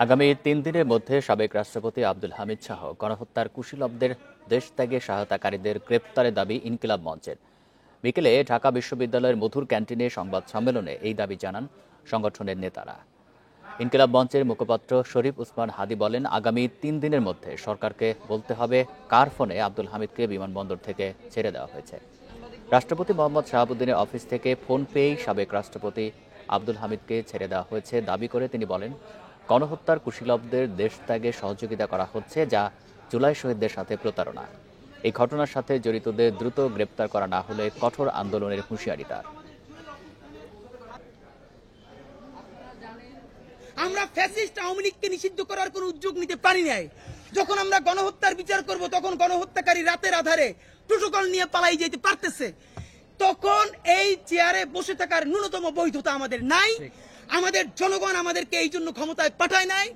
আগামী ৩ দিনের মধ্যে সাবেক রাষ্ট্রপতি আব্দুল হামিদ শাহ গণহত্যার কুশীলবদের দেশত্যাগে সহায়তাকারীদের গ্রেপ্তারের দাবি ইনকিলাব মঞ্চের। বিকেলে ঢাকা বিশ্ববিদ্যালয়ের মধুর ক্যান্টিনে সংবাদ সম্মেলনে এই দাবি জানান সংগঠনের নেতারা। ইনকিলাব মঞ্চের মুখপাত্র শরীফ উসমান হাদি বলেন, আগামী ৩ দিনের মধ্যে সরকারকে বলতে হবে কার ফোনে আব্দুল হামিদকে বিমানবন্দর থেকে ছেড়ে দেওয়া হয়েছে। রাষ্ট্রপতি মোহাম্মদ শাহাবুদ্দিনের অফিস থেকে ফোন পেয়েই সাবেক রাষ্ট্রপতি আব্দুল হামিদকে ছেড়ে দেওয়া হয়েছে দাবি করে তিনি বলেন, গণহত্যার কুশীলবদের দেশত্যাগে সহযোগিতা করা হচ্ছে, যা জুলাই শহীদদের সাথে প্রতারণা। এই ঘটনার সাথে জড়িতদের দ্রুত গ্রেপ্তার করা না হলে কঠোর আন্দোলনের হুঁশিয়ারি তার। আমরা ফ্যাসিস্ট আওয়ামী লীগকে নিষিদ্ধ করার কোনো উদ্যোগ নিতে পারি নাই। যখন আমরা গণহত্যার বিচার করব, তখন গণহত্যাকারী রাতের আধারে প্রোটোকল নিয়ে পালাই যেতে পারতেছে। তখন এই চেয়ারে বসে থাকার ন্যূনতম বৈধতা আমাদের নাই। আমাদের জনগণ আমাদেরকে এই জন্য ক্ষমতায় পাঠায় নাই।